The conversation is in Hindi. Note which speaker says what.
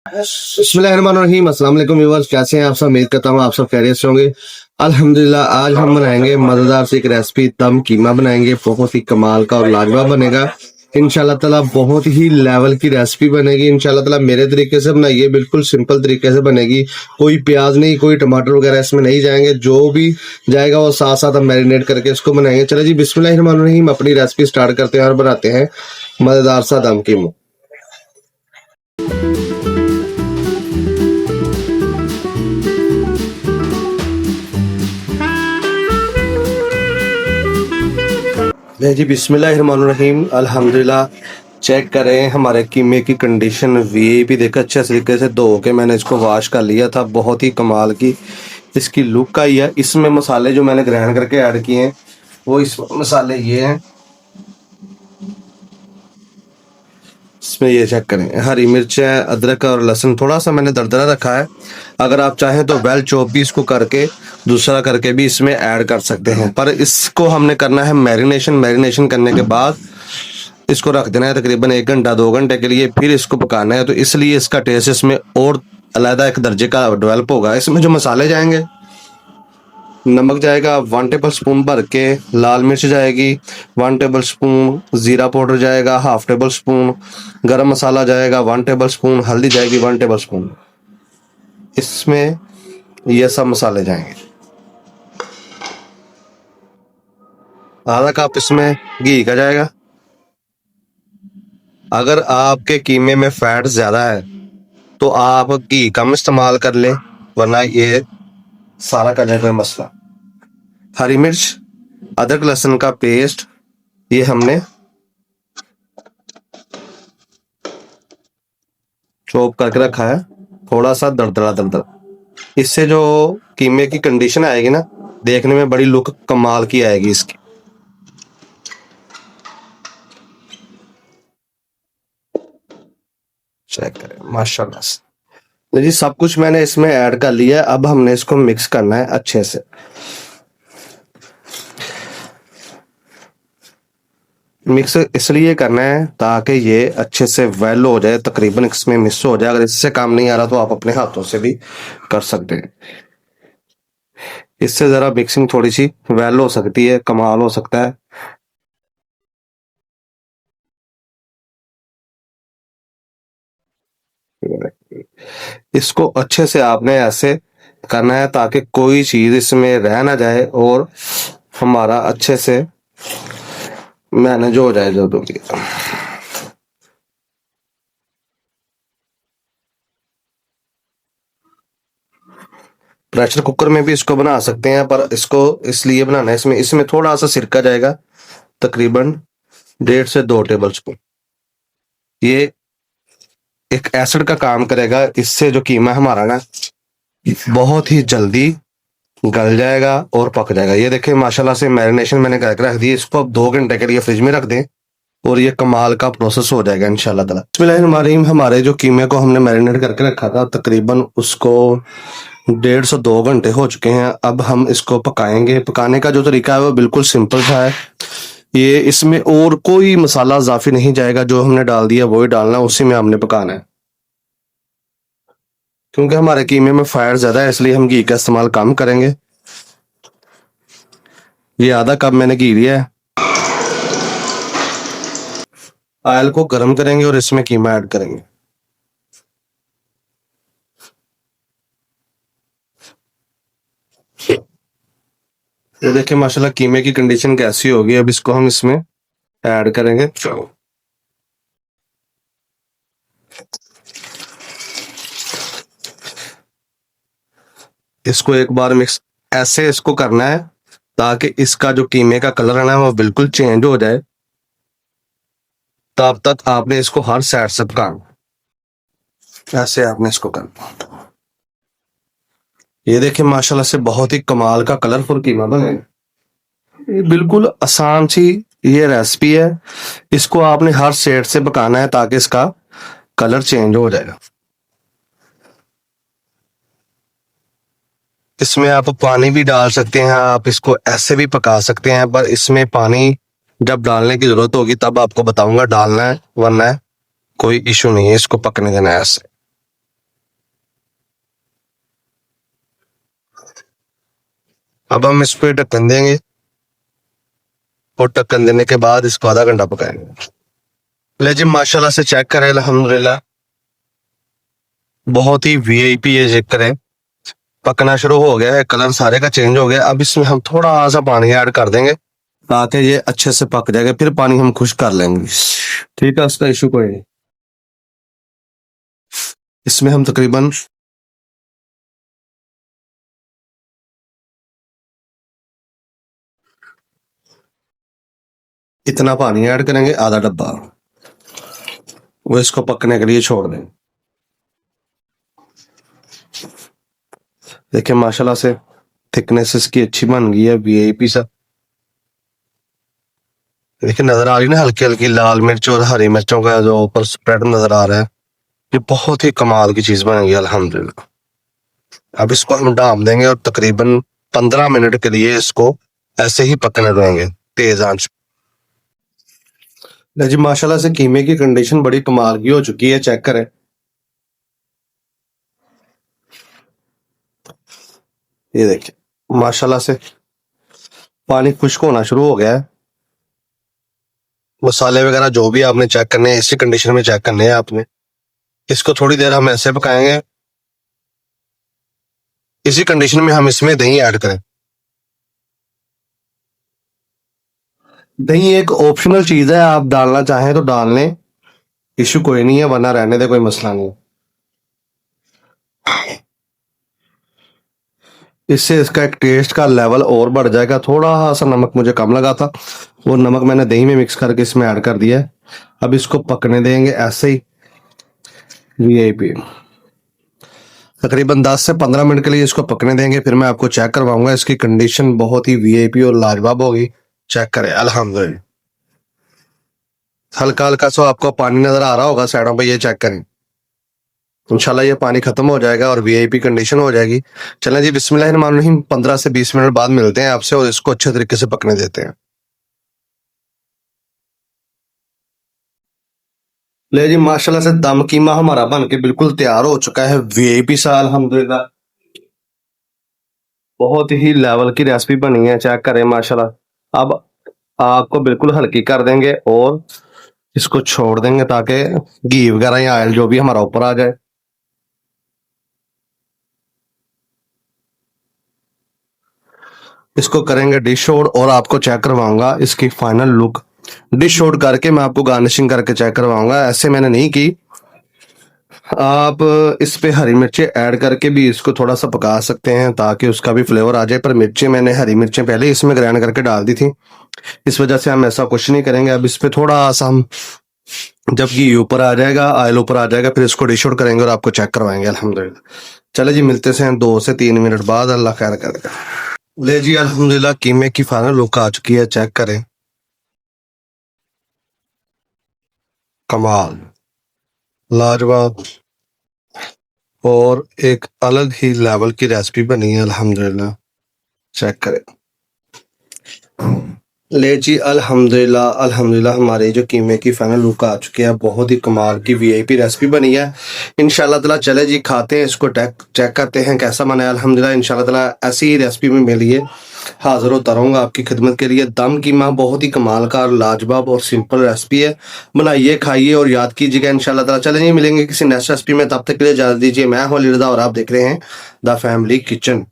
Speaker 1: बिस्मिल्लाहिर्रहमानिर्रहीम। अस्सलाम वालेकुम व्यूअर्स, कैसे हैं आप सब? उम्मीद करता हूँ आप सब खैरियत से होंगे। अल्हम्दुलिल्लाह। आज हम बनाएंगे मज़ेदार सी एक रेसिपी, दम कीमा बनाएंगे। बहुत ही कमाल का और लाजवाब बनेगा इंशाल्लाह ताला। बहुत ही लेवल की रेसिपी बनेगी इंशाल्लाह ताला। मेरे तरीके से बनाइए, बिल्कुल सिंपल तरीके से बनेगी। कोई प्याज नहीं, कोई टमाटर वगैरह इसमें नहीं जाएंगे। जो भी जाएगा वो साथ साथ हम मैरिनेट करके इसको बनाएंगे। चलो जी, बिस्मिल्लाहिर्रहमानिर्रहीम, अपनी रेसिपी स्टार्ट करते हैं और बनाते हैं मज़ेदार सा दम कीमा। ले जी, बिस्मिल्लाहिर्रहमानिर्रहीम। अल्हम्दुलिल्लाह। चेक करें हमारे कीमे की कंडीशन। वीआईपी देखा, अच्छे तरीके से धो के मैंने इसको वॉश कर लिया था। बहुत ही कमाल की इसकी लुक आई है। इसमें मसाले जो मैंने ग्राइंड करके ऐड किए हैं वो इस मसाले ये हैं। इसमें ये चेक करें, हरी मिर्च है, अदरक और लहसुन थोड़ा सा मैंने दरदरा रखा है। अगर आप चाहें तो वेल चॉप भी इसको करके दूसरा करके भी इसमें ऐड कर सकते हैं, पर इसको हमने करना है मैरिनेशन करने के बाद इसको रख देना है तकरीबन 1 घंटा 2 घंटे के लिए, फिर इसको पकाना है। तो इसलिए इसका टेस्ट इसमें और अलग एक दर्जे का डेवलप होगा। इसमें जो मसाले जाएंगे, नमक जाएगा 1 टेबल स्पून भर के, लाल मिर्च जाएगी 1 टेबल स्पून, ज़ीरा पाउडर जाएगा 1/2 टेबल स्पून, गरम मसाला जाएगा 1 टेबल स्पून, हल्दी जाएगी 1 टेबल स्पून। इसमें ये सब मसाले जाएंगे। आधा कप इसमें घी का जाएगा। अगर आपके कीमे में फैट ज़्यादा है तो आप घी कम इस्तेमाल कर लें, वरना ये सारा का जाएगा मसला। हरी मिर्च, अदरक लहसुन का पेस्ट ये हमने चॉप करके रखा है, थोड़ा सा दरदरा दरदरा। इससे जो कीमे की कंडीशन आएगी ना, देखने में बड़ी लुक कमाल की आएगी इसकी। चेक करें, माशाल्लाह से। जी, सब कुछ मैंने इसमें ऐड कर लिया है। अब हमने इसको मिक्स करना है अच्छे से। मिक्स इसलिए करना है ताकि ये अच्छे से वेल हो जाए, तकरीबन इसमें मिक्स हो जाए। अगर इससे काम नहीं आ रहा तो आप अपने हाथों से भी कर सकते हैं। इससे ज़रा मिक्सिंग थोड़ी सी वेल हो सकती है, कमाल हो सकता है। इसको अच्छे से आपने ऐसे करना है ताकि कोई चीज़ इसमें रह ना जाए और हमारा अच्छे से मैनेज हो जाए जो भी। प्रेशर कुकर में भी इसको बना सकते हैं, पर इसको इसलिए बनाना है, इसमें इसमें थोड़ा सा सिरका जाएगा, तकरीबन 1.5 से 2 टेबल स्पून। ये एक एसिड का काम करेगा। इससे जो कीमा हमारा ना बहुत ही जल्दी गल जाएगा और पक जाएगा। ये देखें, माशाल्लाह से मैरिनेशन मैंने करके रख दी। इसको अब 2 घंटे के लिए फ्रिज में रख दें और ये कमाल का प्रोसेस हो जाएगा इंशाल्लाह ताला। बिस्मिल्लाहिर्रहमानिर्रहीम। हमारे जो कीमे को हमने मैरिनेट करके रखा था, तकरीबन उसको 1.5 से 2 घंटे हो चुके हैं। अब हम इसको पकाएंगे। पकाने का जो तरीका है वो बिल्कुल सिंपल सा है। ये इसमें और कोई मसाला इजाफी नहीं जाएगा, जो हमने डाल दिया वही डालना, उसी में हमने पकाना है। क्योंकि हमारे कीमे में फैट ज्यादा है इसलिए हम घी का इस्तेमाल कम करेंगे। ये आधा कप मैंने घी लिया है। ऑयल को गर्म करेंगे और इसमें कीमा ऐड करेंगे। ये देखिए माशाल्लाह कीमे की कंडीशन कैसी होगी। अब इसको हम इसमें ऐड करेंगे। इसको एक बार मिक्स ऐसे इसको करना है ताकि इसका जो कीमे का कलर है ना वो बिल्कुल चेंज हो जाए। तब तक आपने इसको हर साइड से पकाना। ऐसे आपने इसको करना। ये देखिए माशाल्लाह से बहुत ही कमाल का कलरफुल कीमा बने। ये बिल्कुल आसान सी ये रेसिपी है। इसको आपने हर साइड से पकाना है ताकि इसका कलर चेंज हो जाएगा। इसमें आप पानी भी डाल सकते हैं, आप इसको ऐसे भी पका सकते हैं, पर इसमें पानी जब डालने की जरूरत होगी तब आपको बताऊंगा डालना है, वरना कोई इशू नहीं है। इसको पकने देना है ऐसे। अब हम इस पे ढक्कन देंगे और ढक्कन देने के बाद इसको आधा घंटा पकाएंगे। ले जी माशाल्लाह से चेक करें, अल्हम्दुलिल्लाह बहुत ही वीआईपी ये चिकन है, पकना शुरू हो गया है, कलर सारे का चेंज हो गया। अब इसमें हम थोड़ा सा पानी ऐड कर देंगे ताकि ये अच्छे से पक जाएगा, फिर पानी हम खुश कर लेंगे। ठीक है, उसका इशू कोई नहीं। इसमें हम तकरीबन इतना पानी ऐड करेंगे, आधा डब्बा, वो इसको पकने के लिए छोड़ दें। देखिए माशाल्लाह से थिकनेस इसकी अच्छी बन गई है, वीआईपी सा। देखिए नजर आ रही है ना हल्की हल्की लाल मिर्च और हरी मिर्चों का जो ऊपर स्प्रेड नजर आ रहा है, ये बहुत ही कमाल की चीज बनेगी अल्हम्दुलिल्लाह। अब इसको हम ढाम देंगे और तकरीबन 15 मिनट के लिए इसको ऐसे ही पकने देंगे तेज आंच। जी माशाल्लाह से कीमे की कंडीशन बड़ी कमाल की हो चुकी है, चेक करें। ये देखिए माशाल्लाह से पानी खुश्क होना शुरू हो गया है। मसाले वगैरह जो भी आपने चेक करने हैं, इसी कंडीशन में चेक करने हैं आपने। इसको थोड़ी देर हम ऐसे पकाएंगे, इसी कंडीशन में हम इसमें दही ऐड करें। दही एक ऑप्शनल चीज है, आप डालना चाहें तो डाल लें, इशू कोई नहीं है, वरना रहने दे, कोई मसला नहीं। इससे इसका एक टेस्ट का लेवल और बढ़ जाएगा। थोड़ा सा नमक मुझे कम लगा था, वो नमक मैंने दही में मिक्स करके इसमें ऐड कर दिया है। अब इसको पकने देंगे ऐसे ही वीआईपी, तकरीबन 10 से 15 मिनट के लिए इसको पकने देंगे, फिर मैं आपको चेक करवाऊंगा। इसकी कंडीशन बहुत ही वीआईपी और लाजवाब होगी, चेक करें अल्हम्दुलिल्लाह। हल्का हल्का सा आपको पानी नजर आ रहा होगा साइडों पे, ये चेक करें। इंशाल्लाह ये पानी खत्म हो जाएगा और वीआईपी कंडीशन हो जाएगी। चलें जी बिस्मिल्लाहिर्रहमानिर्रहीम, 15 से 20 मिनट बाद मिलते हैं आपसे और इसको अच्छे तरीके से पकने देते हैं। ले जी माशाल्लाह से दम कीमा हमारा बन के बिल्कुल तैयार हो चुका है, वीआईपी सा अल्हम्दुलिल्लाह। बहुत ही लेवल की रेसिपी बनी है, चेक करें माशाल्लाह। अब आपको बिल्कुल हल्की कर देंगे और इसको छोड़ देंगे ताकि घी वगैरह या ऑयल जो भी हमारा ऊपर आ जाए। इसको करेंगे डिश आउट और आपको चेक करवाऊंगा इसकी फाइनल लुक। डिश आउट करके मैं आपको गार्निशिंग करके चेक करवाऊंगा, ऐसे मैंने नहीं की। आप इस पे हरी मिर्चें ऐड करके भी इसको थोड़ा सा पका सकते हैं ताकि उसका भी फ्लेवर आ जाए, पर मिर्चें मैंने हरी मिर्चें पहले इसमें ग्राइंड करके डाल दी थी, इस वजह से हम ऐसा कुछ नहीं करेंगे। अब इस पे थोड़ा सा हम जब घी ऊपर आ जाएगा, ऑयल ऊपर आ जाएगा, फिर इसको डिश आउट करेंगे और आपको चेक करवाएंगे अल्हम्दुलिल्लाह। चले जी मिलते हैं 2 से 3 मिनट बाद, अल्लाह खैर करेगा। ले जी अल्हम्दुलिल्लाह कीमे की फाइनल लुक आ चुकी है, चेक करें। कमाल, लाजवाब और एक अलग ही लेवल की रेसिपी बनी है अल्हम्दुलिल्लाह, चेक करें। ले जी अल्हम्दुलिल्लाह अल्हम्दुलिल्लाह हमारे जो कीमे की फाइनल लुक आ चुकी है, बहुत ही कमाल की वीआईपी रेसिपी बनी है। इंशाल्लाह ताला चले जी खाते हैं इसको, चेक करते हैं कैसा बना है। अल्हम्दुलिल्लाह इंशाल्लाह ताला ऐसी ही रेसिपी में मेरे लिए हाजिर होता रहूँगा आपकी खिदमत के लिए। दम कीमा बहुत ही कमाल का, लाजवाब और सिंपल रेसिपी है, बनाइए खाइए और याद कीजिएगा इंशाल्लाह ताला। चले जी मिलेंगे किसी नेक्स्ट रेसिपी में, तब तक के लिए इजाज़त दीजिए। मैं हूं अली रज़ा और आप देख रहे हैं द फैमिली किचन।